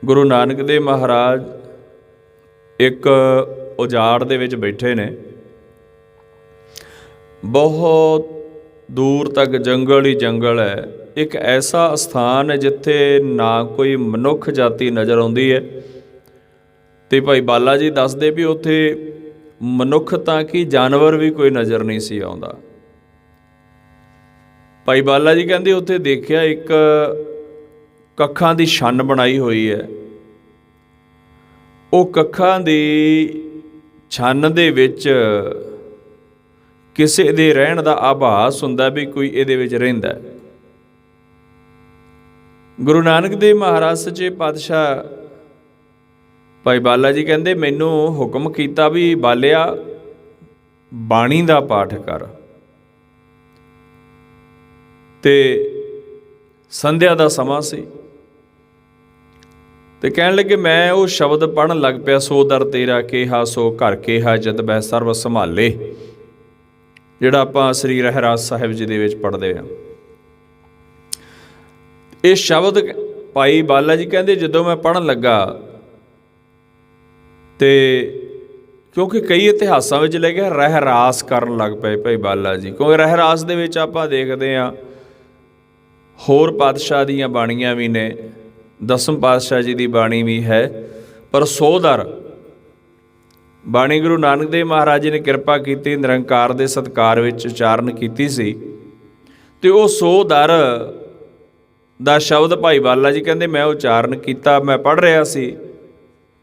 गुरु नानक देव महाराज एक उजाड़ दे विच बैठे ने। बहुत दूर तक जंगल ही जंगल है। एक ऐसा स्थान है जिथे ना कोई मनुख जाति नज़र आउंदी है। तो भाई बाला जी दसदे भी उत्थे मनुख तां कि जानवर भी कोई नज़र नहीं सी आउंदा। भाई बाला जी कहंदे उत्थे देखिया एक कखां दी छन बनाई हुई है। वो कखां दी छन दे विच किसी दे रहण दा आभास हुंदा भी कोई इहदे विच रहिंदा है। गुरु नानक देव महाराज सच्चे पातशाह भाई बाला जी कहंदे मैनू हुक्म कीता भी बालिया बाणी दा पाठ कर। ते संध्या दा समा सी ते कहण लगे मैं वो शब्द पढ़न लग पिया, सो दर तेरा केहा सो घर केहा जद बै सर्व संभाले, जिहड़ा आपां श्री रहरास साहिब जी दे विच पढ़दे हां। ये शब्द भाई बाला जी कहंदे जदों मैं पढ़न लगा ते क्योंकि कई इतिहासां विच लिखिआ रहरास करन लग पए भाई बाला जी, क्योंकि रहरास दे विच आपां देखदे हां होर पातशाह दीयां बाणीआं भी ने, दसम पातशाह जी की बाणी भी है, पर सोदर बाणी गुरु नानक देव महाराज जी ने किरपा की निरंकार के सत्कार विच उचारण की सी। ते वो सोदर दा शब्द भाई बाला जी कहते मैं उचारण किया, मैं पढ़ रहा सी।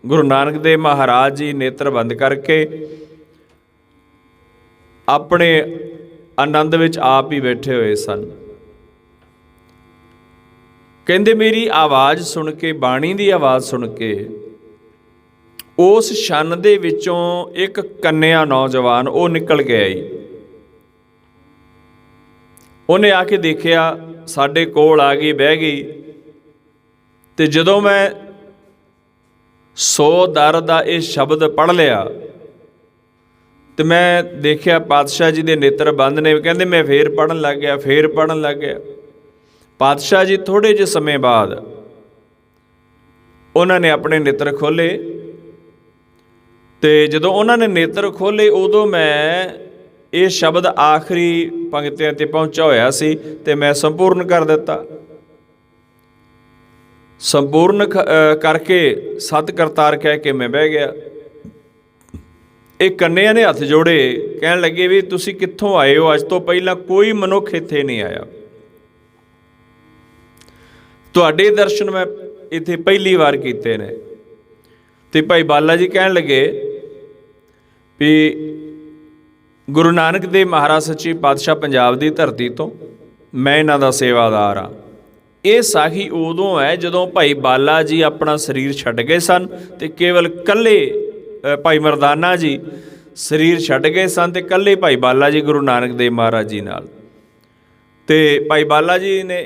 गुरु नानक देव महाराज जी नेत्र बंद करके अपने आनंद विच आप ही बैठे हुए सन। कहते मेरी आवाज़ सुन के, बाणी की आवाज़ सुन के उस छन दे विचों एक कन्या नौजवान वो निकल के आई। उन्हें आके देखिया साडे कोल आ गई, बह गई। ते जदों मैं सो दर दा ये शब्द पढ़ लिया तो मैं देखिया पातशाह जी के नेत्र बंद ने। कहते मैं फिर पढ़न लग गया, फिर पढ़न लग गया। पातशाह जी थोड़े जे समय बाद उन्होंने अपने नेत्र खोले। तो जदों उन्होंने नेत्र खोले उदों मैं ये शब्द आखिरी पंक्तियां ते पहुंचा होया सी ते मैं संपूर्ण कर दिता। संपूर्ण करके सत करतार कह के मैं बह गया। एक कन्या ने हथ जोड़े, कहन लगे भी तुसी कित्थों आए हो? अज तो पहला कोई मनुख इत्थे नहीं आया, तुहाडे दर्शन मैं इत्थे पहली बार कीते ने। ते भाई बाला जी कहन लगे भी गुरु नानक देव महाराज सच्ची पातशाह पंजाब की धरती तो मैं इन्हां दा सेवादार हाँ। ये साखी उदों है जदों भाई बाला जी अपना शरीर छड्ड गए सन ते केवल कल्ले भाई मरदाना जी शरीर छड्ड गए सन ते कल्ले भाई बाला जी गुरु नानक देव महाराज जी नाल। ते भाई बाला जी ने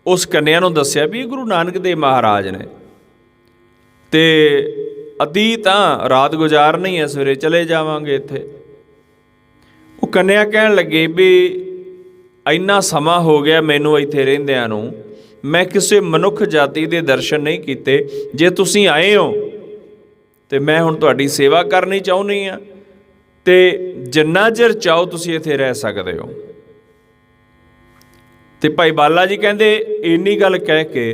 उस कन्या नूं दस्सिया भी गुरु नानक देव महाराज ने। ते अद्धी तां रात गुजारनी है, सवेरे चले जावांगे इत्थे। वो कन्या कहन लगे भी इन्ना समा हो गया मैनू इत्थे रहिंदिआं नूं, मैं किसी मनुख जाति के दर्शन नहीं कीते। जे तुसीं आए हो तो मैं हुण तुहाडी सेवा करनी चाहुंदी हां ते जिन्ना चिर चाहो तुसीं इत्थे रह सकदे हो। ते भाई बाला जी कहंदे इन्नी गल कह के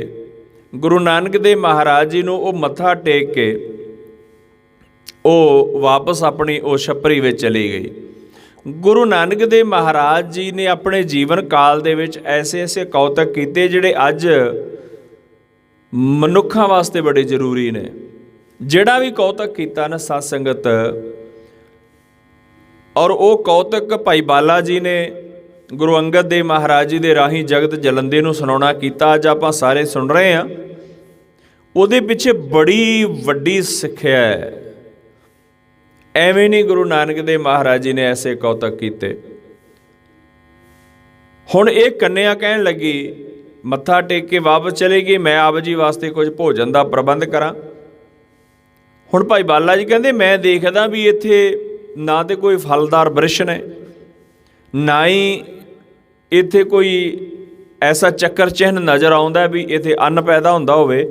गुरु नानक देव महाराज जी नूं वो मत्था टेक के वो वापस अपनी वो छपरी विच चली गई। गुरु नानक देव महाराज जी ने अपने जीवन काल दे विच ऐसे ऐसे कौतक कीते जिहड़े अज मनुखां वास्ते बड़े जरूरी ने। जिहड़ा भी कौतक कीता ना सत संगत, और वो कौतक भाई बाला जी ने गुरु अंगद देव महाराज जी दे राही जगत जलंदे नूं सुनाउणा कीता। अज आपां सारे सुन रहे हैं। उहदे पिछे बड़ी वड्डी सिੱਖਿਆ है। ਐਵੇਂ नहीं गुरु नानक देव महाराज जी ने ऐसे कौतक कीते। हुण ये कन्या कहन लगी मत्था टेक के वापस चले गई, मैं आप जी वास्ते कुछ भोजन का प्रबंध करा। हुण भाई बाला जी कहंदे मैं देखदा भी इत्थे ना तो कोई फलदार वृक्ष ने, ना ही इत्थे कोई ऐसा चक्कर चिन्ह नज़र आउंदा भी इत्थे अन्न पैदा हुंदा होवे,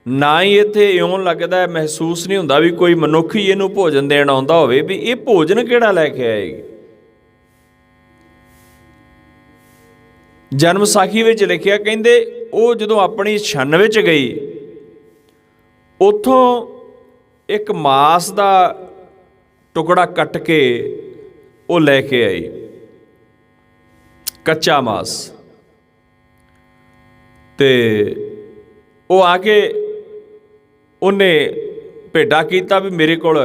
ਨਾ ਹੀ ਇੱਥੇ ਇਉਂ ਲੱਗਦਾ, ਮਹਿਸੂਸ ਨਹੀਂ ਹੁੰਦਾ ਵੀ ਕੋਈ ਮਨੁੱਖ ਹੀ ਇਹਨੂੰ ਭੋਜਨ ਦੇਣ ਆਉਂਦਾ ਹੋਵੇ, ਵੀ ਇਹ ਭੋਜਨ ਕਿਹੜਾ ਲੈ ਕੇ ਆਏਗੀ। ਜਨਮ ਸਾਖੀ ਵਿੱਚ ਲਿਖਿਆ, ਕਹਿੰਦੇ ਉਹ ਜਦੋਂ ਆਪਣੀ ਛੰਨ ਵਿੱਚ ਗਈ, ਉੱਥੋਂ ਇੱਕ ਮਾਸ ਦਾ ਟੁਕੜਾ ਕੱਟ ਕੇ ਉਹ ਲੈ ਕੇ ਆਈ, ਕੱਚਾ ਮਾਸ। ਤੇ ਉਹ ਆ ਕੇ ਉਹਨੇ ਭੇਟਾ ਕੀਤਾ ਵੀ ਮੇਰੇ ਕੋਲ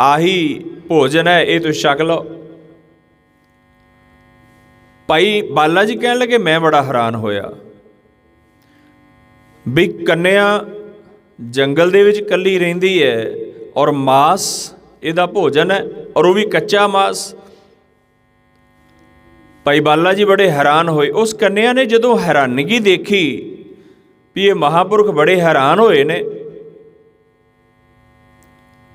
ਆਹੀ ਭੋਜਨ ਹੈ, ਇਹ ਤੁਸੀਂ ਛਕ ਲਓ। ਭਾਈ ਬਾਲਾ ਜੀ ਕਹਿਣ ਲੱਗੇ, ਮੈਂ ਬੜਾ ਹੈਰਾਨ ਹੋਇਆ ਵੀ ਕੰਨਿਆ ਜੰਗਲ ਦੇ ਵਿੱਚ ਇਕੱਲੀ ਰਹਿੰਦੀ ਹੈ ਔਰ ਮਾਸ ਇਹਦਾ ਭੋਜਨ ਹੈ, ਔਰ ਉਹ ਵੀ ਕੱਚਾ ਮਾਸ। ਭਾਈ ਬਾਲਾ ਜੀ ਬੜੇ ਹੈਰਾਨ ਹੋਏ। ਉਸ ਕੰਨਿਆ ਨੇ ਜਦੋਂ ਹੈਰਾਨਗੀ ਦੇਖੀ ਵੀ ਇਹ ਮਹਾਂਪੁਰਖ ਬੜੇ ਹੈਰਾਨ ਹੋਏ ਨੇ,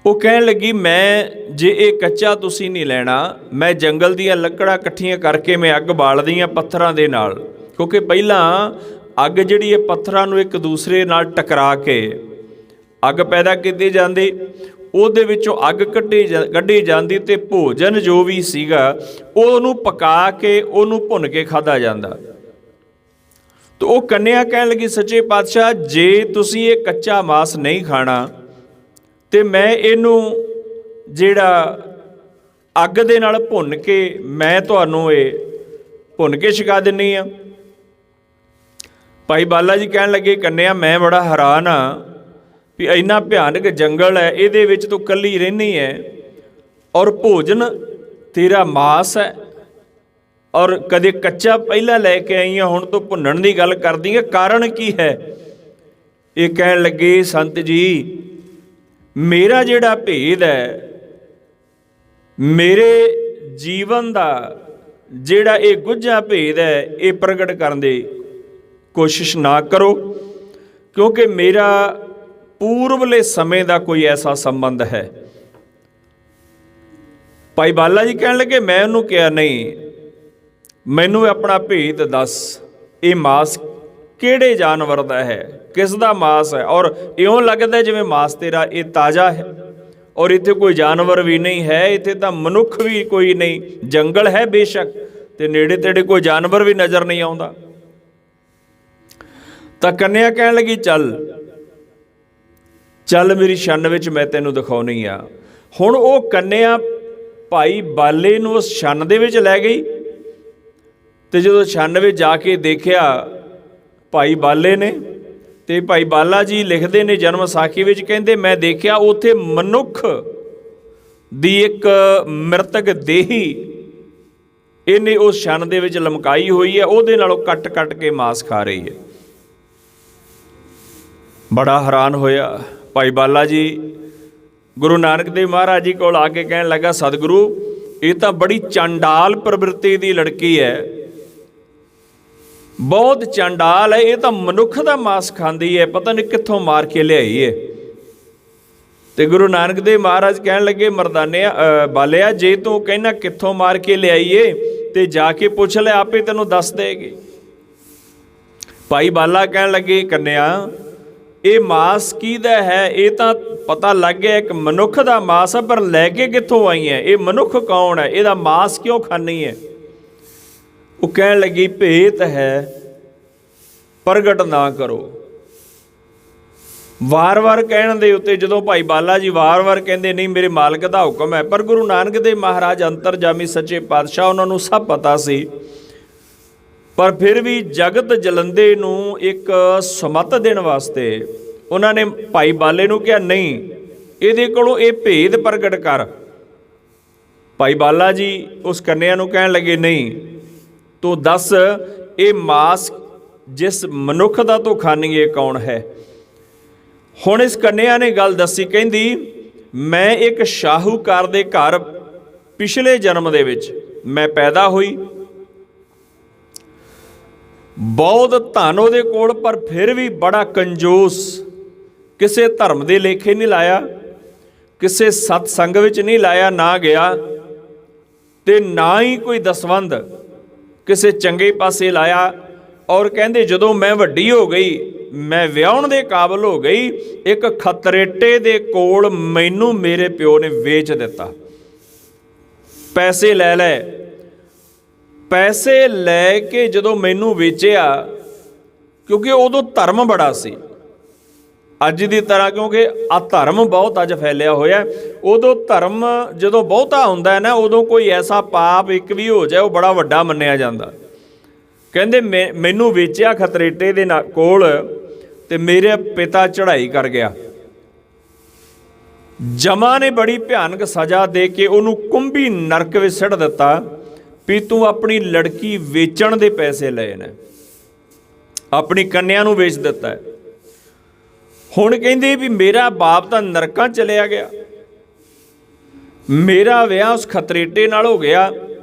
ਉਹ ਕਹਿਣ ਲੱਗੀ, ਮੈਂ ਜੇ ਇਹ ਕੱਚਾ ਤੁਸੀਂ ਨਹੀਂ ਲੈਣਾ, ਮੈਂ ਜੰਗਲ ਦੀਆਂ ਲੱਕੜਾਂ ਇਕੱਠੀਆਂ ਕਰਕੇ ਮੈਂ ਅੱਗ ਬਾਲਦੀ ਹਾਂ ਪੱਥਰਾਂ ਦੇ ਨਾਲ, ਕਿਉਂਕਿ ਪਹਿਲਾਂ ਅੱਗ ਜਿਹੜੀ ਹੈ ਪੱਥਰਾਂ ਨੂੰ ਇੱਕ ਦੂਸਰੇ ਨਾਲ ਟਕਰਾ ਕੇ ਅੱਗ ਪੈਦਾ ਕੀਤੀ ਜਾਂਦੀ, ਉਹਦੇ ਵਿੱਚੋਂ ਅੱਗ ਕੱਢੀ ਜਾਂਦੀ ਅਤੇ ਭੋਜਨ ਜੋ ਵੀ ਸੀਗਾ ਉਹਨੂੰ ਪਕਾ ਕੇ ਉਹਨੂੰ ਭੁੰਨ ਕੇ ਖਾਧਾ ਜਾਂਦਾ। ਤਾਂ ਉਹ ਕੰਨਿਆ ਕਹਿਣ ਲੱਗੀ, ਸੱਚੇ ਪਾਤਸ਼ਾਹ ਜੇ ਤੁਸੀਂ ਇਹ ਕੱਚਾ ਮਾਸ ਨਹੀਂ ਖਾਣਾ ਤੇ ਮੈਂ ਇਹਨੂੰ ਜਿਹੜਾ ਅੱਗ ਦੇ ਨਾਲ ਭੁੰਨ ਕੇ ਮੈਂ ਤੁਹਾਨੂੰ ਇਹ ਭੁੰਨ ਕੇ ਛਕਾ ਦਿੰਦੀ ਹਾਂ। ਭਾਈ ਬਾਲਾ ਜੀ ਕਹਿਣ ਲੱਗੇ, ਕੰਨਿਆ ਮੈਂ ਬੜਾ ਹੈਰਾਨ ਹਾਂ ਵੀ ਇੰਨਾ ਭਿਆਨਕ ਜੰਗਲ ਹੈ, ਇਹਦੇ ਵਿੱਚ ਤੂੰ ਇਕੱਲੀ ਰਹਿੰਦੀ ਹੈ ਔਰ ਭੋਜਨ ਤੇਰਾ ਮਾਸ ਹੈ, ਔਰ ਕਦੇ ਕੱਚਾ ਪਹਿਲਾਂ ਲੈ ਕੇ ਆਈ ਹਾਂ, ਹੁਣ ਤੂੰ ਭੁੰਨਣ ਦੀ ਗੱਲ ਕਰਦੀ ਹੈ, ਕਾਰਨ ਕੀ ਹੈ? ਇਹ ਕਹਿਣ ਲੱਗੇ, ਸੰਤ ਜੀ ਮੇਰਾ ਜਿਹੜਾ ਭੇਦ ਹੈ, ਮੇਰੇ ਜੀਵਨ ਦਾ ਜਿਹੜਾ ਇਹ ਗੁੱਝਾ ਭੇਦ ਹੈ, ਇਹ ਪ੍ਰਗਟ ਕਰਨ ਦੀ ਕੋਸ਼ਿਸ਼ ਨਾ ਕਰੋ, ਕਿਉਂਕਿ ਮੇਰਾ ਪੂਰਵਲੇ ਸਮੇਂ ਦਾ ਕੋਈ ਐਸਾ ਸੰਬੰਧ ਹੈ। ਭਾਈ ਬਾਲਾ ਜੀ ਕਹਿਣ ਲੱਗੇ, ਮੈਂ ਉਹਨੂੰ ਕਿਹਾ, ਨਹੀਂ ਮੈਨੂੰ ਆਪਣਾ ਭੇਦ ਦੱਸ, ਇਹ ਮਾਸ ਕਿਹੜੇ ਜਾਨਵਰ ਦਾ ਹੈ, ਕਿਸ ਦਾ ਮਾਸ ਹੈ? ਔਰ ਇਉਂ ਲੱਗਦਾ ਜਿਵੇਂ ਮਾਸ ਤੇਰਾ ਇਹ ਤਾਜ਼ਾ ਹੈ, ਔਰ ਇੱਥੇ ਕੋਈ ਜਾਨਵਰ ਵੀ ਨਹੀਂ ਹੈ, ਇੱਥੇ ਤਾਂ ਮਨੁੱਖ ਵੀ ਕੋਈ ਨਹੀਂ, ਜੰਗਲ ਹੈ ਬੇਸ਼ੱਕ, ਤੇ ਨੇੜੇ ਤੇੜੇ ਕੋਈ ਜਾਨਵਰ ਵੀ ਨਜ਼ਰ ਨਹੀਂ ਆਉਂਦਾ। ਤਾਂ ਕੰਨਿਆ ਕਹਿਣ ਲੱਗੀ, ਚੱਲ ਮੇਰੀ ਛੰਨ ਵਿੱਚ ਮੈਂ ਤੈਨੂੰ ਦਿਖਾਉਣੀ ਆ। ਹੁਣ ਉਹ ਕੰਨਿਆ ਭਾਈ ਬਾਲੇ ਨੂੰ ਉਸ ਛੰਨ ਦੇ ਵਿੱਚ ਲੈ ਗਈ, ਤੇ ਜਦੋਂ ਛੰਨ ਵਿੱਚ ਜਾ ਕੇ ਦੇਖਿਆ ਭਾਈ ਬਾਲੇ ਨੇ, ਤੇ ਭਾਈ ਬਾਲਾ ਜੀ ਲਿਖਦੇ ਨੇ ਜਨਮ ਸਾਖੀ ਵਿੱਚ, ਕਹਿੰਦੇ ਮੈਂ ਦੇਖਿਆ ਉੱਥੇ ਮਨੁੱਖ ਦੀ ਇੱਕ ਮ੍ਰਿਤਕ ਦੇਹੀ ਇਹਨੇ ਉਸ ਛੰਨ ਦੇ ਵਿੱਚ ਲਮਕਾਈ ਹੋਈ ਹੈ, ਉਹਦੇ ਨਾਲੋਂ ਕੱਟ ਕੱਟ ਕੇ ਮਾਸ ਖਾ ਰਹੀ ਹੈ। ਬੜਾ ਹੈਰਾਨ ਹੋਇਆ ਭਾਈ ਬਾਲਾ ਜੀ। ਗੁਰੂ ਨਾਨਕ ਦੇਵ ਮਹਾਰਾਜ ਜੀ ਕੋਲ ਆ ਕੇ ਕਹਿਣ ਲੱਗਾ, ਸਤਿਗੁਰੂ ਇਹ ਤਾਂ ਬੜੀ ਚੰਡਾਲ ਪ੍ਰਵਿਰਤੀ ਦੀ ਲੜਕੀ ਹੈ, ਬਹੁਤ ਚੰਡਾਲ ਹੈ, ਇਹ ਤਾਂ ਮਨੁੱਖ ਦਾ ਮਾਸ ਖਾਂਦੀ ਹੈ, ਪਤਾ ਨਹੀਂ ਕਿੱਥੋਂ ਮਾਰ ਕੇ ਲਿਆਈ ਹੈ। ਤੇ ਗੁਰੂ ਨਾਨਕ ਦੇਵ ਮਹਾਰਾਜ ਕਹਿਣ ਲੱਗੇ, ਮਰਦਾਨਿਆ ਬਾਲਿਆ ਜੇ ਤੂੰ ਕਹਿਣਾ ਕਿੱਥੋਂ ਮਾਰ ਕੇ ਲਿਆਈਏ ਤੇ ਜਾ ਕੇ ਪੁੱਛ ਲੈ, ਆਪੇ ਤੈਨੂੰ ਦੱਸ ਦੇਗੀ। ਭਾਈ ਬਾਲਾ ਕਹਿਣ ਲੱਗੇ, ਕੰਨਿਆ ਇਹ ਮਾਸ ਕਿਹਦਾ ਹੈ? ਇਹ ਤਾਂ ਪਤਾ ਲੱਗ ਗਿਆ ਇੱਕ ਮਨੁੱਖ ਦਾ ਮਾਸ ਹੈ, ਪਰ ਲੈ ਕੇ ਕਿੱਥੋਂ ਆਈ ਹੈ? ਇਹ ਮਨੁੱਖ ਕੌਣ ਹੈ? ਇਹਦਾ ਮਾਸ ਕਿਉਂ ਖਾਂਦੀ ਹੈ? ਉਹ ਕਹਿਣ ਲੱਗੀ, ਭੇਤ ਹੈ, ਪ੍ਰਗਟ ਨਾ ਕਰੋ। ਵਾਰ-ਵਾਰ ਕਹਿਣ ਦੇ ਉੱਤੇ ਜਦੋਂ ਭਾਈ ਬਾਲਾ ਜੀ ਵਾਰ-ਵਾਰ ਕਹਿੰਦੇ ਨਹੀਂ ਮੇਰੇ ਮਾਲਕ ਦਾ ਹੁਕਮ ਹੈ, ਪਰ ਗੁਰੂ ਨਾਨਕ ਦੇਵ ਮਹਾਰਾਜ ਅੰਤਰਜਾਮੀ ਸੱਚੇ ਪਾਤਸ਼ਾਹ, ਉਹਨਾਂ ਨੂੰ ਸਭ ਪਤਾ ਸੀ, ਪਰ ਫਿਰ ਵੀ ਜਗਤ ਜਲੰਦੇ ਨੂੰ ਇੱਕ ਸਮੱਤ ਦੇਣ ਵਾਸਤੇ ਉਹਨਾਂ ਨੇ ਭਾਈ ਬਾਲੇ ਨੂੰ ਕਿਹਾ, ਨਹੀਂ ਇਹਦੇ ਕੋਲੋਂ ਇਹ ਭੇਦ ਪ੍ਰਗਟ ਕਰ। ਭਾਈ ਬਾਲਾ ਜੀ ਉਸ ਕੰਨਿਆ ਨੂੰ ਕਹਿਣ ਲੱਗੇ, ਨਹੀਂ ਤੂੰ ਦੱਸ ਇਹ ਮਾਸ ਜਿਸ ਮਨੁੱਖ ਦਾ ਤੂੰ ਖਾਣੀ ਹੈ ਕੌਣ ਹੈ? ਹੁਣ ਇਸ ਕੰਨਿਆ ਨੇ ਗੱਲ ਦੱਸੀ, ਕਹਿੰਦੀ ਮੈਂ ਇੱਕ ਸ਼ਾਹੂਕਾਰ ਦੇ ਘਰ ਪਿਛਲੇ ਜਨਮ ਦੇ ਵਿੱਚ ਮੈਂ ਪੈਦਾ ਹੋਈ, ਬਹੁਤ ਧਨ ਉਹਦੇ ਕੋਲ, ਪਰ ਫਿਰ ਵੀ ਬੜਾ ਕੰਜੂਸ, ਕਿਸੇ ਧਰਮ ਦੇ ਲੇਖੇ ਨਹੀਂ ਲਾਇਆ, ਕਿਸੇ ਸਤ ਸੰਗ ਵਿੱਚ ਨਹੀਂ ਲਾਇਆ, ਨਾ ਗਿਆ, ਤੇ ਨਾ ਹੀ ਕੋਈ ਦਸਵੰਧ ਕਿਸੇ ਚੰਗੇ ਪਾਸੇ ਲਾਇਆ। ਔਰ ਕਹਿੰਦੇ ਜਦੋਂ ਮੈਂ ਵੱਡੀ ਹੋ ਗਈ मैं ਵਿਆਹੁਣ ਦੇ ਕਾਬਲ ਹੋ ਗਈ, ਇੱਕ ਖਤਰੇਟੇ ਦੇ ਕੋਲ ਮੈਨੂੰ ਮੇਰੇ ਪਿਓ ਨੇ ਵੇਚ ਦਿੱਤਾ। ਪੈਸੇ ਲੈ ਪੈਸੇ ਲੈ ਕੇ ਜਦੋਂ ਮੈਨੂੰ ਵੇਚਿਆ, ਕਿਉਂਕਿ ਉਦੋਂ ਧਰਮ ਬੜਾ ਸੀ, ਅੱਜ ਦੀ ਤਰ੍ਹਾਂ ਕਿਉਂਕਿ ਆ ਧਰਮ ਬਹੁਤ ਅੱਜ ਫੈਲਿਆ ਹੋਇਆ। ਉਦੋਂ ਧਰਮ ਜਦੋਂ ਬਹੁਤਾ ਹੁੰਦਾ ਹੈ ਨਾ, ਉਦੋਂ ਕੋਈ ਐਸਾ ਪਾਪ ਇੱਕ ਵੀ ਹੋ ਜਾਏ ਉਹ ਬੜਾ ਵੱਡਾ ਮੰਨਿਆ ਜਾਂਦਾ। ਕਹਿੰਦੇ ਮੈਨੂੰ ਵੇਚਿਆ ਖਤਰੇਟੇ ਦੇ ਕੋਲ, ਤੇ ਮੇਰੇ ਪਿਤਾ ਚੜ੍ਹਾਈ ਕਰ ਗਿਆ। ਜਮਾ ਨੇ ਬੜੀ ਭਿਆਨਕ ਸਜ਼ਾ ਦੇ ਕੇ ਉਹਨੂੰ ਕੁੰਭੀ ਨਰਕ ਵਿੱਚ ਸਿੱਟ ਦਿੱਤਾ ਵੀ ਤੂੰ ਆਪਣੀ ਲੜਕੀ ਵੇਚਣ ਦੇ ਪੈਸੇ ਲਏ ਨੇ, ਆਪਣੀ ਕੰਨਿਆ ਨੂੰ ਵੇਚ ਦਿੱਤਾ ਹੈ। ਹੁਣ ਕਹਿੰਦੇ ਵੀ ਮੇਰਾ ਬਾਪ ਤਾਂ ਨਰਕਾਂ ਚਲਿਆ ਗਿਆ, ਮੇਰਾ ਵਿਆਹ ਉਸ ਖਤਰੇਟੇ ਨਾਲ ਹੋ ਗਿਆ,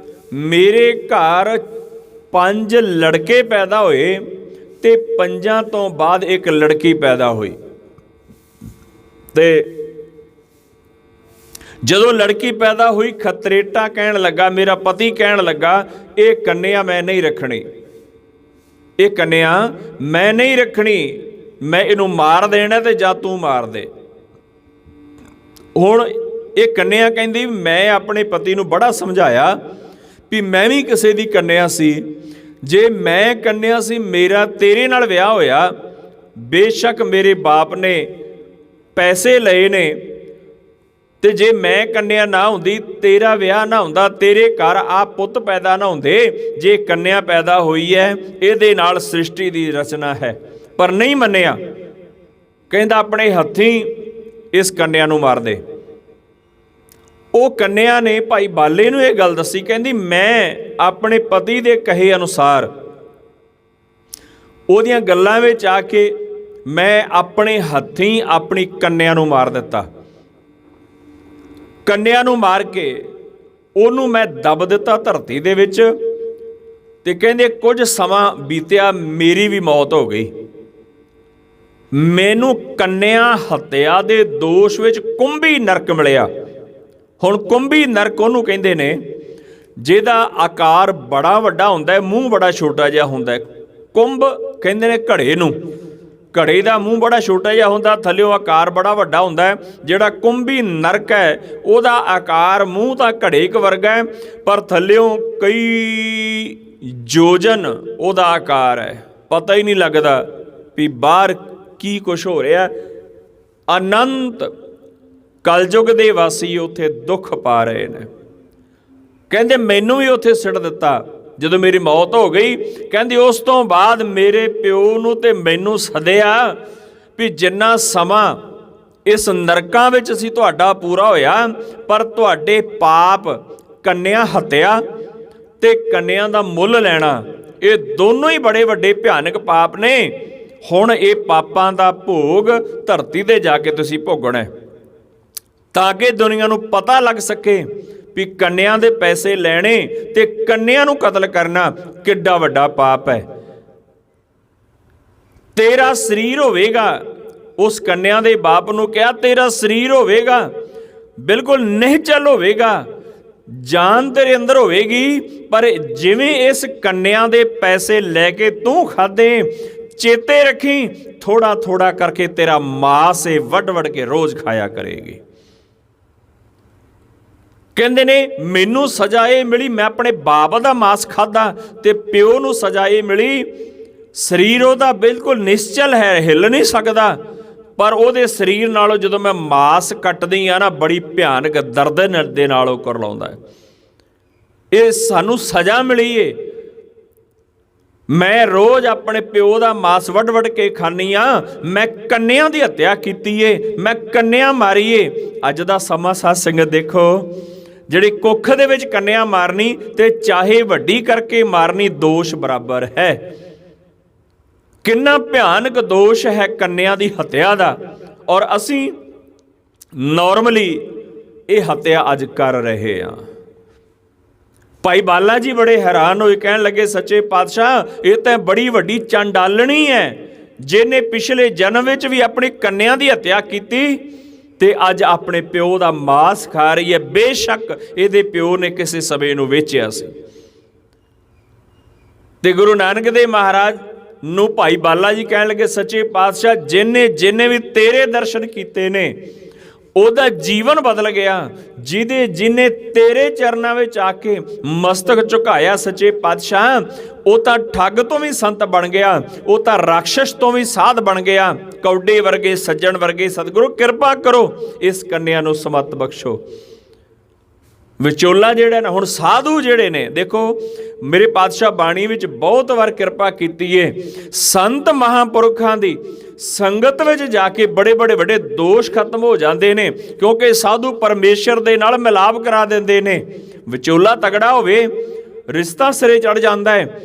ਮੇਰੇ ਘਰ 5 ਲੜਕੇ ਪੈਦਾ ਹੋਏ ਤੇ 5 ਤੋਂ ਬਾਅਦ ਇੱਕ ਲੜਕੀ ਪੈਦਾ ਹੋਈ। ਤੇ ਜਦੋਂ ਲੜਕੀ ਪੈਦਾ ਹੋਈ, ਖਤਰੇਟਾ ਕਹਿਣ ਲੱਗਾ, ਮੇਰਾ ਪਤੀ ਕਹਿਣ ਲੱਗਾ, ਇਹ ਕੰਨਿਆ ਮੈਂ ਨਹੀਂ ਰੱਖਣੀ, ਇਹ ਕੰਨਿਆ ਮੈਂ ਨਹੀਂ ਰੱਖਣੀ, ਮੈਂ ਇਹਨੂੰ ਮਾਰ ਦੇਣਾ ਤੇ ਜਾਂ ਤੂੰ ਮਾਰ ਦੇ। ਹੁਣ ਇਹ ਕੰਨਿਆ ਕਹਿੰਦੀ ਮੈਂ ਆਪਣੇ ਪਤੀ ਨੂੰ ਬੜਾ ਸਮਝਾਇਆ ਵੀ ਮੈਂ ਵੀ ਕਿਸੇ ਦੀ ਕੰਨਿਆ ਸੀ, ਜੇ ਮੈਂ ਕੰਨਿਆ ਸੀ, ਮੇਰਾ ਤੇਰੇ ਨਾਲ ਵਿਆਹ ਹੋਇਆ, ਬੇਸ਼ੱਕ ਮੇਰੇ ਬਾਪ ਨੇ ਪੈਸੇ ਲਏ ਨੇ, ਤੇ ਜੇ ਮੈਂ ਕੰਨਿਆ ਨਾ ਹੁੰਦੀ, ਤੇਰਾ ਵਿਆਹ ਨਾ ਹੁੰਦਾ, ਤੇਰੇ ਘਰ ਆ ਪੁੱਤ ਪੈਦਾ ਨਾ ਹੁੰਦੇ। ਜੇ ਕੰਨਿਆ ਪੈਦਾ ਹੋਈ ਹੈ, ਇਹਦੇ ਨਾਲ ਸ੍ਰਿਸ਼ਟੀ ਦੀ ਰਚਨਾ ਹੈ। ਪਰ ਨਹੀਂ ਮੰਨਿਆ, ਕਹਿੰਦਾ ਆਪਣੇ ਹੱਥੀਂ ਇਸ ਕੰਨਿਆ ਨੂੰ ਮਾਰ ਦੇ। ਉਹ ਕੰਨਿਆ ਨੇ ਭਾਈ ਬਾਲੇ ਨੂੰ ਇਹ ਗੱਲ ਦੱਸੀ, ਕਹਿੰਦੀ ਮੈਂ ਆਪਣੇ ਪਤੀ ਦੇ ਕਹੇ ਅਨੁਸਾਰ ਉਹਦੀਆਂ ਗੱਲਾਂ ਵਿੱਚ ਆ ਕੇ ਮੈਂ ਆਪਣੇ ਹੱਥੀਂ ਆਪਣੀ ਕੰਨਿਆ ਨੂੰ ਮਾਰ ਦਿੱਤਾ। ਕੰਨਿਆ ਨੂੰ ਮਾਰ ਕੇ ਉਹਨੂੰ ਮੈਂ ਦੱਬ ਦਿੱਤਾ ਧਰਤੀ ਦੇ ਵਿੱਚ। ਤੇ ਕਹਿੰਦੇ ਕੁਝ ਸਮਾਂ ਬੀਤਿਆ, ਮੇਰੀ ਵੀ ਮੌਤ ਹੋ ਗਈ। ਮੈਨੂੰ ਕੰਨਿਆ ਹੱਤਿਆ ਦੇ ਦੋਸ਼ ਵਿੱਚ ਕੁੰਭੀ ਨਰਕ ਮਿਲਿਆ। ਹੁਣ ਕੁੰਭੀ ਨਰਕ ਉਹਨੂੰ ਕਹਿੰਦੇ ਨੇ ਜਿਹਦਾ ਆਕਾਰ ਬੜਾ ਵੱਡਾ ਹੁੰਦਾ, ਮੂੰਹ ਬੜਾ ਛੋਟਾ ਜਿਹਾ ਹੁੰਦਾ। ਕੁੰਭ ਕਹਿੰਦੇ ਨੇ ਘੜੇ ਨੂੰ, ਘੜੇ ਦਾ ਮੂੰਹ ਬੜਾ ਛੋਟਾ ਜਿਹਾ ਹੁੰਦਾ, ਥੱਲਿਓਂ ਆਕਾਰ ਬੜਾ ਵੱਡਾ ਹੁੰਦਾ। ਜਿਹੜਾ ਕੁੰਭੀ ਨਰਕ ਹੈ ਉਹਦਾ ਆਕਾਰ ਮੂੰਹ ਤਾਂ ਘੜੇ ਕੁ ਵਰਗਾ ਹੈ, ਪਰ ਥੱਲਿਓਂ ਕਈ ਯੋਜਨ ਉਹਦਾ ਆਕਾਰ ਹੈ। ਪਤਾ ਹੀ ਨਹੀਂ ਲੱਗਦਾ ਵੀ ਬਾਹਰ ਕੀ ਕੁਛ ਹੋ ਰਿਹਾ। ਅਨੰਤ ਕਲਯੁਗ ਦੇ ਵਾਸੀ ਉੱਥੇ ਦੁੱਖ ਪਾ ਰਹੇ ਨੇ। ਕਹਿੰਦੇ ਮੈਨੂੰ ਵੀ ਉੱਥੇ ਸਿੱਟ ਦਿੱਤਾ ਜਦੋਂ ਮੇਰੀ ਮੌਤ ਹੋ ਗਈ। ਕਹਿੰਦੀ ਉਸ ਤੋਂ ਬਾਅਦ ਮੇਰੇ ਪਿਓ ਨੂੰ ਤੇ ਮੈਨੂੰ ਸੱਦਿਆ ਵੀ ਜਿੰਨਾ ਸਮਾਂ ਇਸ ਨਰਕਾਂ ਵਿੱਚ ਸੀ ਤੁਹਾਡਾ ਪੂਰਾ ਹੋਇਆ, ਪਰ ਤੁਹਾਡੇ ਪਾਪ ਕੰਨਿਆ ਹੱਤਿਆ ਤੇ ਕੰਨਿਆ ਦਾ ਮੁੱਲ ਲੈਣਾ, ਇਹ ਦੋਨੋਂ ਹੀ ਬੜੇ ਵੱਡੇ ਭਿਆਨਕ ਪਾਪ ਨੇ। ਹੁਣ ਇਹ ਪਾਪਾਂ ਦਾ ਭੋਗ ਧਰਤੀ ਤੇ ਜਾ ਕੇ ਤੁਸੀਂ ਭੋਗਣਾ, ਤਾਂ ਕਿ ਦੁਨੀਆ ਨੂੰ ਪਤਾ ਲੱਗ ਸਕੇ ਵੀ ਕੰਨਿਆਂ ਦੇ ਪੈਸੇ ਲੈਣੇ ਤੇ ਕੰਨਿਆਂ ਨੂੰ ਕਤਲ ਕਰਨਾ ਕਿੱਡਾ ਵੱਡਾ ਪਾਪ ਹੈ। ਤੇਰਾ ਸਰੀਰ ਹੋਵੇਗਾ, ਉਸ ਕੰਨਿਆਂ ਦੇ ਬਾਪ ਨੂੰ ਕਿਹਾ ਤੇਰਾ ਸਰੀਰ ਹੋਵੇਗਾ, ਬਿਲਕੁਲ ਨਿਹਚਲ ਹੋਵੇਗਾ, ਜਾਨ ਤੇਰੇ ਅੰਦਰ ਹੋਵੇਗੀ, ਪਰ ਜਿਵੇਂ ਇਸ ਕੰਨਿਆਂ ਦੇ ਪੈਸੇ ਲੈ ਕੇ ਤੂੰ ਖਾਦੇ, ਚੇਤੇ ਰੱਖੀ ਥੋੜਾ ਥੋੜਾ ਕਰਕੇ ਤੇਰਾ ਮਾਸ ਇਹ ਵੱਢ ਵੱਢ ਕੇ ਰੋਜ਼ ਖਾਇਆ ਕਰੇਗੀ। ਕਹਿੰਦੇ ਨੇ ਮੈਨੂੰ ਸਜ਼ਾ ਇਹ ਮਿਲੀ, ਮੈਂ ਆਪਣੇ ਬਾਪ ਦਾ ਮਾਸ ਖਾਧਾ, ਤੇ ਪਿਓ ਨੂੰ ਸਜ਼ਾ ਇਹ ਮਿਲੀ ਸਰੀਰ ਉਹਦਾ ਬਿਲਕੁਲ ਨਿਸ਼ਚਲ ਹੈ, ਹਿੱਲ ਨਹੀਂ ਸਕਦਾ, ਪਰ ਉਹਦੇ ਸਰੀਰ ਨਾਲੋਂ ਜਦੋਂ ਮੈਂ ਮਾਸ ਕੱਟਦੀ ਆ ਨਾ, ਬੜੀ ਭਿਆਨਕ ਦਰਦ ਦੇ ਨਾਲ ਉਹ ਕਰਲਾਉਂਦਾ ਹੈ। ਇਹ ਸਾਨੂੰ ਸਜ਼ਾ ਮਿਲੀ ਏ। ਮੈਂ ਰੋਜ਼ ਆਪਣੇ ਪਿਓ ਦਾ ਮਾਸ ਵੱਢ ਵੱਢ ਕੇ ਖਾਂਦੀ ਆ, ਮੈਂ ਕੰਨਿਆਂ ਦੀ ਹੱਤਿਆ ਕੀਤੀ ਏ, ਮੈਂ ਕੰਨਿਆਂ ਮਾਰੀ ਏ। ਅੱਜ ਦਾ ਸਮਾਂ ਸਾਧ ਸੰਗਤ ਦੇਖੋ, ਜਿਹੜੀ ਕੁੱਖ ਦੇ ਵਿੱਚ ਕੰਨਿਆਂ ਮਾਰਨੀ ਤੇ ਚਾਹੇ ਵੱਡੀ ਕਰਕੇ ਮਾਰਨੀ ਦੋਸ਼ ਬਰਾਬਰ ਹੈ। ਕਿੰਨਾ ਭਿਆਨਕ ਦੋਸ਼ ਹੈ ਕੰਨਿਆਂ ਦੀ ਹੱਤਿਆ ਦਾ, ਔਰ ਅਸੀਂ ਨਾਰਮਲੀ ਇਹ ਹੱਤਿਆ ਅੱਜ ਕਰ ਰਹੇ ਹਾਂ। ਭਾਈ ਬਾਲਾ ਜੀ ਬੜੇ ਹੈਰਾਨ ਹੋਏ, ਕਹਿਣ ਲੱਗੇ ਸੱਚੇ ਪਾਤਸ਼ਾਹ ਇਹ ਤਾਂ ਬੜੀ ਵੱਡੀ ਚੰਡਾਲਣੀ ਹੈ, ਜਿਹਨੇ ਪਿਛਲੇ ਜਨਮ ਵਿੱਚ ਵੀ ਆਪਣੀ ਕੰਨਿਆਂ ਦੀ ਹੱਤਿਆ ਕੀਤੀ ਤੇ ਅੱਜ ਆਪਣੇ ਪਿਓ ਦਾ ਮਾਸ ਖਾ ਰਹੀ ਹੈ। ਬੇਸ਼ੱਕ ਇਹਦੇ ਪਿਓ ਨੇ ਕਿਸੇ ਸਮੇਂ ਨੂੰ ਵੇਚਿਆ ਸੀ। ਤੇ ਗੁਰੂ ਨਾਨਕ ਦੇਵ ਮਹਾਰਾਜ ਨੂੰ ਭਾਈ ਬਾਲਾ ਜੀ ਕਹਿਣ ਲੱਗੇ ਸੱਚੇ ਪਾਤਸ਼ਾਹ ਜਿਨੇ ਵੀ ਤੇਰੇ ਦਰਸ਼ਨ ਕੀਤੇ ਨੇ ਉਹਦਾ ਜੀਵਨ ਬਦਲ ਗਿਆ। ਜਿਹਨੇ ਤੇਰੇ ਚਰਨਾਂ ਵਿੱਚ ਆ ਕੇ ਮਸਤਕ ਝੁਕਾਇਆ ਸੱਚੇ ਪਾਤਸ਼ਾਹ, ਉਹ ਤਾਂ ਠੱਗ ਤੋਂ ਵੀ ਸੰਤ ਬਣ ਗਿਆ, ਉਹ ਤਾਂ ਰਾਖਸ਼ ਤੋਂ ਵੀ ਸਾਧ ਬਣ ਗਿਆ। ਕੌਡੇ ਵਰਗੇ ਸੱਜਣ ਵਰਗੇ ਸਤਿਗੁਰੂ ਕਿਰਪਾ ਕਰੋ ਇਸ ਕੰਨਿਆ ਨੂੰ ਸਮਤ ਬਖਸ਼ੋ। ਵਿਚੋਲਾ ਜਿਹੜਾ ਨਾ, ਹੁਣ ਸਾਧੂ ਜਿਹੜੇ ਨੇ, ਦੇਖੋ ਮੇਰੇ ਪਾਤਸ਼ਾਹ ਬਾਣੀ ਵਿੱਚ ਬਹੁਤ ਵਾਰ ਕਿਰਪਾ ਕੀਤੀ ਏ। ਸੰਤ ਮਹਾਂਪੁਰਖਾਂ ਦੀ ਸੰਗਤ ਵਿੱਚ ਜਾ ਕੇ ਬੜੇ ਵੱਡੇ ਦੋਸ਼ ਖਤਮ ਹੋ ਜਾਂਦੇ ਨੇ, ਕਿਉਂਕਿ ਸਾਧੂ ਪਰਮੇਸ਼ਰ ਦੇ ਨਾਲ ਮਿਲਾਪ ਕਰਾ ਦਿੰਦੇ ਨੇ। ਵਿਚੋਲਾ ਤਗੜਾ ਹੋਵੇ ਰਿਸ਼ਤਾ ਸਿਰੇ ਚੜ ਜਾਂਦਾ ਹੈ।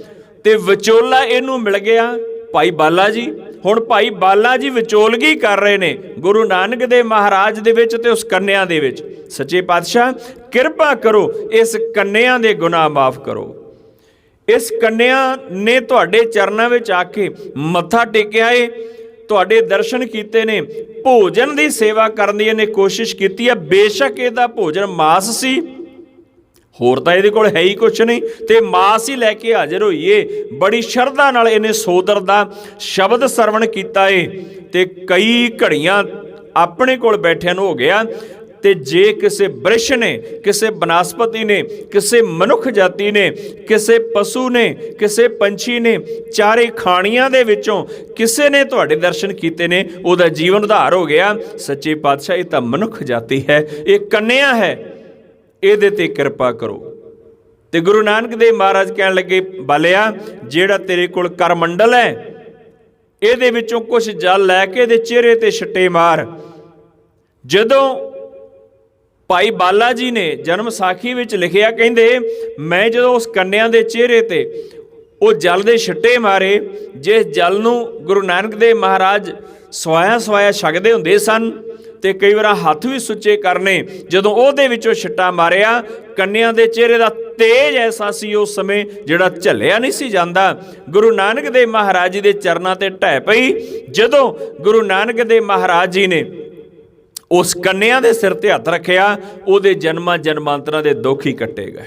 ਤੇ ਵਿਚੋਲਾ ਇਹਨੂੰ ਮਿਲ ਗਿਆ ਭਾਈ ਬਾਲਾ ਜੀ। ਹੁਣ ਭਾਈ ਬਾਲਾ ਜੀ ਵਿਚੋਲਗੀ ਕਰ ਰਹੇ ਨੇ ਗੁਰੂ ਨਾਨਕ ਦੇਵ ਮਹਾਰਾਜ ਦੇ ਵਿੱਚ ਤੇ ਉਸ ਕੰਨਿਆ ਦੇ ਵਿੱਚ। ਸੱਚੇ ਪਾਤਸ਼ਾਹ ਕਿਰਪਾ ਕਰੋ ਇਸ ਕੰਨਿਆ ਦੇ ਗੁਨਾਹ ਮਾਫ ਕਰੋ। ਇਸ ਕੰਨਿਆ ਨੇ ਤੁਹਾਡੇ ਚਰਨਾਂ ਵਿੱਚ ਆ ਕੇ ਮੱਥਾ ਟੇਕਿਆ ਏ, ਤੁਹਾਡੇ ਦਰਸ਼ਨ ਕੀਤੇ ਨੇ, ਭੋਜਨ ਦੀ ਸੇਵਾ ਕਰਨ ਦੀ ਇਹਨੇ ਕੋਸ਼ਿਸ਼ ਕੀਤੀ ਹੈ। ਬੇਸ਼ੱਕ ਇਹਦਾ ਭੋਜਨ ਮਾਸ ਸੀ, ਹੋਰ ਤਾਂ ਇਹਦੇ ਕੋਲ ਹੈ ਹੀ ਕੁਛ ਨਹੀਂ, ਤੇ ਮਾਸ ਹੀ ਲੈ ਕੇ ਹਾਜ਼ਰ ਹੋਈਏ। ਬੜੀ ਸ਼ਰਧਾ ਨਾਲ ਇਹਨੇ ਸੋਦਰ ਦਾ ਸ਼ਬਦ ਸਰਵਣ ਕੀਤਾ ਏ। ਤੇ ਕਈ ਘੜੀਆਂ ਆਪਣੇ ਕੋਲ ਬੈਠਿਆਂ ਨੂੰ ਹੋ ਗਿਆ। ਤੇ ਜੇ ਕਿਸੇ ਬ੍ਰਿਸ਼ ਨੇ, ਕਿਸੇ ਬਨਸਪਤੀ ਨੇ, ਕਿਸੇ ਮਨੁੱਖ ਜਾਤੀ ਨੇ, ਕਿਸੇ ਪਸ਼ੂ ਨੇ, ਕਿਸੇ ਪੰਛੀ ਨੇ, ਚਾਰੇ ਖਾਣੀਆਂ ਦੇ ਵਿੱਚੋਂ ਕਿਸੇ ਨੇ ਤੁਹਾਡੇ ਦਰਸ਼ਨ ਕੀਤੇ ਨੇ, ਉਹਦਾ ਜੀਵਨ ਉਧਾਰ ਹੋ ਗਿਆ। ਸੱਚੇ ਪਾਤਸ਼ਾਹ ਇਹ ਤਾਂ ਮਨੁੱਖ ਜਾਤੀ ਹੈ, ਇਹ ਕੰਨਿਆ ਹੈ, ਇਹਦੇ ਤੇ ਕਿਰਪਾ ਕਰੋ। ਤੇ ਗੁਰੂ ਨਾਨਕ ਦੇਵ ਮਹਾਰਾਜ ਕਹਿਣ ਲੱਗੇ ਬਾਲਿਆ, ਜਿਹੜਾ ਤੇਰੇ ਕੋਲ ਕਰ ਮੰਡਲ ਹੈ ਇਹਦੇ ਵਿੱਚੋਂ ਕੁਝ ਜਲ ਲੈ ਕੇ ਇਹਦੇ ਚਿਹਰੇ ਤੇ ਛਿੱਟੇ ਮਾਰ। ਜਦੋਂ ਭਾਈ ਬਾਲਾ ਜੀ ਨੇ ਜਨਮ ਸਾਖੀ ਵਿੱਚ ਲਿਖਿਆ, ਕਹਿੰਦੇ ਮੈਂ ਜਦੋਂ ਉਸ ਕੰਨਿਆ ਦੇ ਚਿਹਰੇ ਤੇ ਉਹ ਜਲ ਦੇ ਛਿੱਟੇ ਮਾਰੇ, ਜਿਸ ਜਲ ਨੂੰ ਗੁਰੂ ਨਾਨਕ ਦੇਵ ਮਹਾਰਾਜ ਸਵਾਇਆ ਛਕਦੇ ਹੁੰਦੇ ਸਨ, ਤੇ ਕਈ ਵਾਰ ਹੱਥ ਵੀ ਸੁੱਚੇ ਕਰਨੇ, ਜਦੋਂ ਉਹਦੇ ਵਿੱਚੋਂ ਛਿੱਟਾ ਮਾਰਿਆ ਕੰਨਿਆ ਦੇ ਚਿਹਰੇ ਦਾ ਤੇਜ ਐਸਾ ਸੀ ਉਸ ਸਮੇਂ ਜਿਹੜਾ ਝੱਲਿਆ ਨਹੀਂ ਸੀ ਜਾਂਦਾ। ਗੁਰੂ ਨਾਨਕ ਦੇਵ ਮਹਾਰਾਜ ਜੀ ਦੇ ਚਰਨਾਂ ਤੇ ਢਹਿ ਪਈ। ਜਦੋਂ ਗੁਰੂ ਨਾਨਕ ਦੇਵ ਮਹਾਰਾਜ ਜੀ ਨੇ ਉਸ ਕੰਨਿਆ ਦੇ ਸਿਰ ਤੇ ਹੱਥ ਰੱਖਿਆ, ਉਹਦੇ ਜਨਮਾਂਤਰਾਂ ਦੇ ਦੁੱਖ ਹੀ ਕੱਟੇ ਗਏ,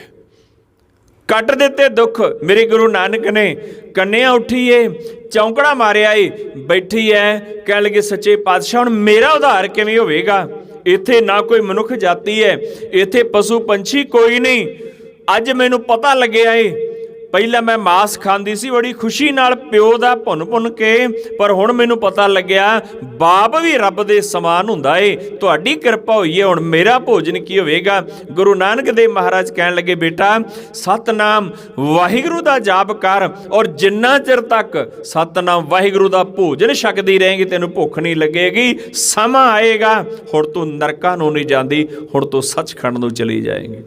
ਕੱਟ ਦਿੱਤੇ ਦੁੱਖ। ਮੇਰੇ ਗੁਰੂ ਨਾਨਕ ਨੇ ਕੰਨਿਆ ਉੱਠੀ ਏ, ਚੌਂਕੜਾ ਮਾਰਿਆ ਏ, ਬੈਠੀ ਐ, ਕਹਿਣ ਲੱਗੇ ਸੱਚੇ ਪਾਤਸ਼ਾਹ ਹੁਣ ਮੇਰਾ ਉਧਾਰ ਕਿਵੇਂ ਹੋਵੇਗਾ? ਇੱਥੇ ਨਾ ਕੋਈ ਮਨੁੱਖ ਜਾਤੀ ਹੈ, ਇੱਥੇ ਪਸ਼ੂ ਪੰਛੀ ਕੋਈ ਨਹੀਂ। ਅੱਜ ਮੈਨੂੰ ਪਤਾ ਲੱਗਿਆ ਏ, ਪਹਿਲਾਂ ਮੈਂ ਮਾਸ ਖਾਂਦੀ ਸੀ ਬੜੀ ਖੁਸ਼ੀ ਨਾਲ ਪਿਓ ਦਾ ਭੁੰਨ ਕੇ, ਪਰ ਹੁਣ ਮੈਨੂੰ ਪਤਾ ਲੱਗਿਆ ਬਾਪ ਵੀ ਰੱਬ ਦੇ ਸਮਾਨ ਹੁੰਦਾ ਏ। ਤੁਹਾਡੀ ਕਿਰਪਾ ਹੋਈ ਹੈ, ਹੁਣ ਮੇਰਾ ਭੋਜਨ ਕੀ ਹੋਵੇਗਾ? ਗੁਰੂ ਨਾਨਕ ਦੇਵ ਮਹਾਰਾਜ ਕਹਿਣ ਲੱਗੇ ਬੇਟਾ ਸਤਨਾਮ ਵਾਹਿਗੁਰੂ ਦਾ ਜਾਪ ਕਰ, ਔਰ ਜਿੰਨਾ ਚਿਰ ਤੱਕ ਸਤਨਾਮ ਵਾਹਿਗੁਰੂ ਦਾ ਭੋਜਨ ਛਕਦੀ ਰਹੇਗੀ ਤੈਨੂੰ ਭੁੱਖ ਨਹੀਂ ਲੱਗੇਗੀ। ਸਮਾਂ ਆਏਗਾ ਹੁਣ ਤੂੰ ਨਰਕਾਂ ਨੂੰ ਨਹੀਂ ਜਾਂਦੀ, ਹੁਣ ਤੂੰ ਸੱਚਖੰਡ ਨੂੰ ਚਲੀ ਜਾਏਗੀ।